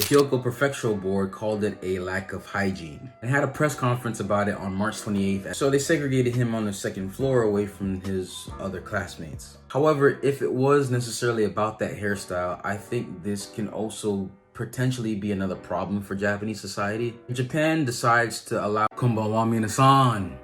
Kyoto Prefectural Board called it a lack of hygiene and had a press conference about it on March 28th. So they segregated him on the second floor away from his other classmates. However, if it was necessarily about that hairstyle, I think this can also potentially be another problem for Japanese society. Japan decides to allow konbanwa minasan,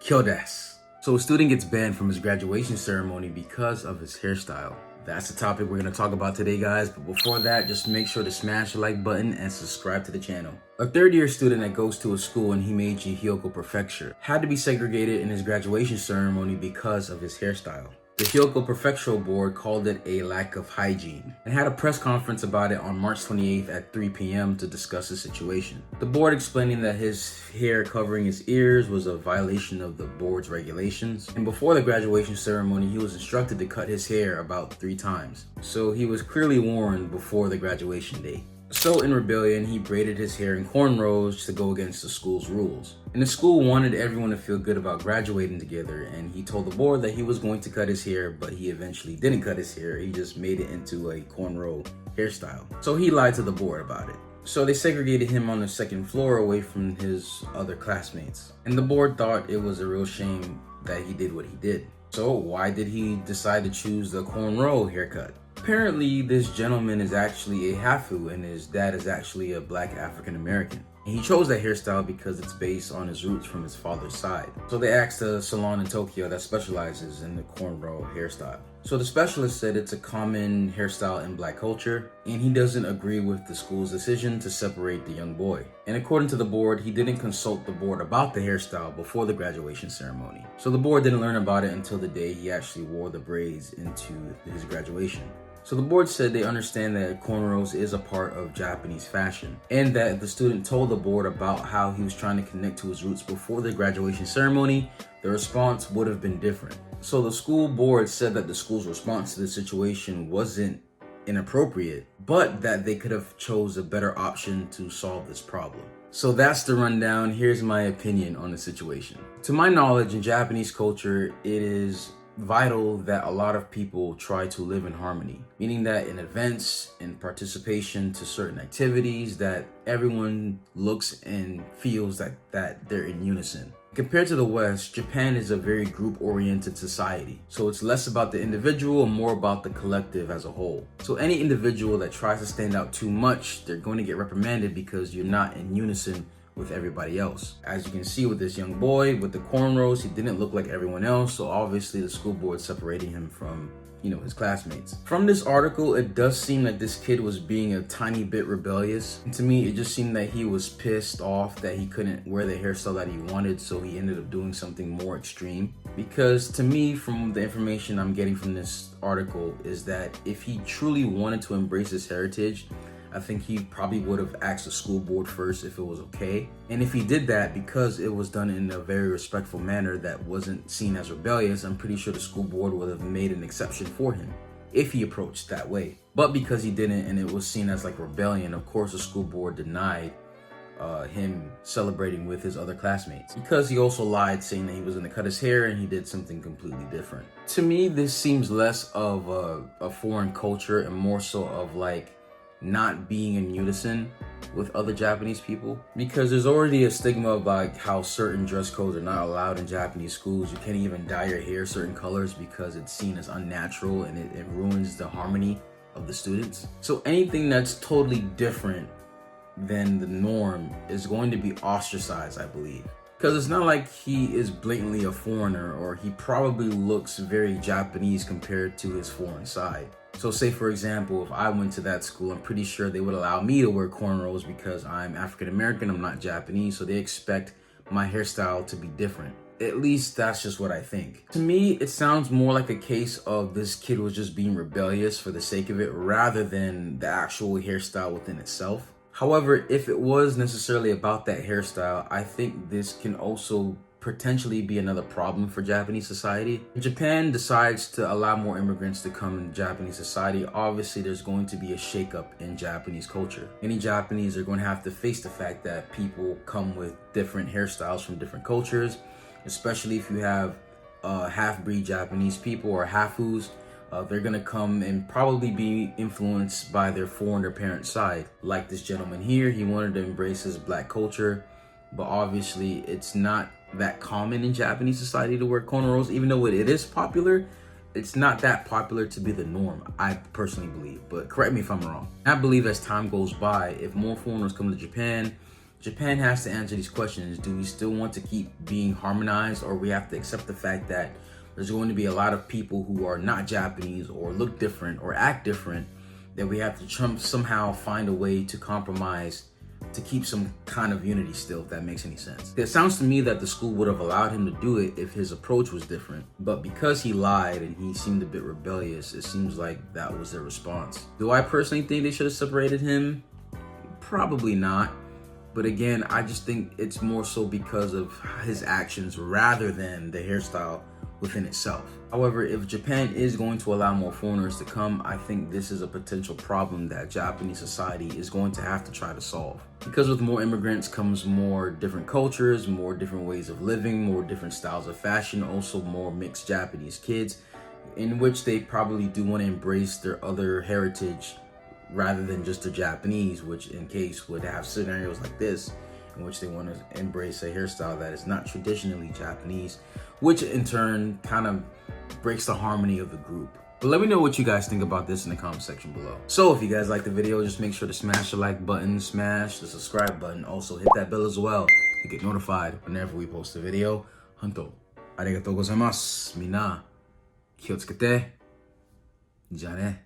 kyo desu. So a student gets banned from his graduation ceremony because of his hairstyle. That's the topic we're going to talk about today, guys. But before that, just make sure to smash the like button and subscribe to the channel. A third-year student that goes to a school in Himeji, Hyoko Prefecture had to be segregated in his graduation ceremony because of his hairstyle. The Hyoko Prefectural Board called it a lack of hygiene and had a press conference about it on March 28th at 3 p.m. to discuss the situation. The board explaining that his hair covering his ears was a violation of the board's regulations, and before the graduation ceremony he was instructed to cut his hair about 3 times. So he was clearly warned before the graduation day. So in rebellion, he braided his hair in cornrows to go against the school's rules. And the school wanted everyone to feel good about graduating together, and he told the board that he was going to cut his hair, but he eventually didn't cut his hair. He just made it into a cornrow hairstyle. So he lied to the board about it. So they segregated him on the second floor away from his other classmates. And the board thought it was a real shame that he did what he did. So why did he decide to choose the cornrow haircut? Apparently, this gentleman is actually a hafu and his dad is actually a black African American. And he chose that hairstyle because it's based on his roots from his father's side. So they asked a salon in Tokyo that specializes in the cornrow hairstyle. So the specialist said it's a common hairstyle in black culture, and he doesn't agree with the school's decision to separate the young boy. And according to the board, he didn't consult the board about the hairstyle before the graduation ceremony. So the board didn't learn about it until the day he actually wore the braids into his graduation. So the board said they understand that cornrows is a part of Japanese fashion, and that if the student told the board about how he was trying to connect to his roots before the graduation ceremony, the response would have been different. So the school board said that the school's response to the situation wasn't inappropriate, but that they could have chose a better option to solve this problem. So that's the rundown. Here's my opinion on the situation. To my knowledge, in Japanese culture, it is vital that a lot of people try to live in harmony, meaning that in events and participation to certain activities that everyone looks and feels that they're in unison. Compared to the West, Japan is a very group-oriented society, so it's less about the individual and more about the collective as a whole. So any individual that tries to stand out too much, they're going to get reprimanded because you're not in unison with everybody else. As you can see with this young boy with the cornrows, he didn't look like everyone else, so obviously the school board separating him from his classmates. From this article, it does seem that this kid was being a tiny bit rebellious. And to me, it just seemed that he was pissed off that he couldn't wear the hairstyle that he wanted, so he ended up doing something more extreme. Because to me, from the information I'm getting from this article, is that if he truly wanted to embrace his heritage, I think he probably would have asked the school board first if it was okay. And if he did that, because it was done in a very respectful manner that wasn't seen as rebellious, I'm pretty sure the school board would have made an exception for him if he approached that way. But because he didn't and it was seen as like rebellion, of course the school board denied him celebrating with his other classmates, because he also lied saying that he was going to cut his hair and he did something completely different. To me, this seems less of a foreign culture and more so of like not being in unison with other Japanese people, because there's already a stigma about how certain dress codes are not allowed in Japanese schools. You can't even dye your hair certain colors because it's seen as unnatural and it ruins the harmony of the students. So anything that's totally different than the norm is going to be ostracized, I believe. Because it's not like he is blatantly a foreigner, or he probably looks very Japanese compared to his foreign side. So say for example, if I went to that school, I'm pretty sure they would allow me to wear cornrows because I'm African American, I'm not Japanese, so they expect my hairstyle to be different. At least that's just what I think. To me, it sounds more like a case of this kid was just being rebellious for the sake of it rather than the actual hairstyle within itself. However, if it was necessarily about that hairstyle, I think this can also potentially be another problem for Japanese society. If Japan decides to allow more immigrants to come in Japanese society, obviously there's going to be a shakeup in Japanese culture. Many Japanese are going to have to face the fact that people come with different hairstyles from different cultures, especially if you have half-breed Japanese people or hafus. They're gonna come and probably be influenced by their foreigner parent side. Like this gentleman here, he wanted to embrace his black culture, but obviously it's not that common in Japanese society to wear cornrows. Even though it is popular, it's not that popular to be the norm, I personally believe, but correct me if I'm wrong. I believe as time goes by, if more foreigners come to Japan, Japan has to answer these questions. Do we still want to keep being harmonized, or we have to accept the fact that there's going to be a lot of people who are not Japanese or look different or act different, that we have to somehow find a way to compromise to keep some kind of unity still, if that makes any sense. It sounds to me that the school would have allowed him to do it if his approach was different, but because he lied and he seemed a bit rebellious, it seems like that was their response. Do I personally think they should have separated him? Probably not. But again, I just think it's more so because of his actions rather than the hairstyle within itself. However, if Japan is going to allow more foreigners to come, I think this is a potential problem that Japanese society is going to have to try to solve. Because with more immigrants comes more different cultures, more different ways of living, more different styles of fashion, also more mixed Japanese kids, in which they probably do want to embrace their other heritage rather than just the Japanese, which in case would have scenarios like this in which they want to embrace a hairstyle that is not traditionally Japanese, which in turn kind of breaks the harmony of the group. But let me know what you guys think about this in the comment section below. So if you guys like the video, just make sure to smash the like button, smash the subscribe button, also hit that bell as well to get notified whenever we post a video. Hontou, arigatou gozaimasu. Minna, 気をつけて。じゃあね。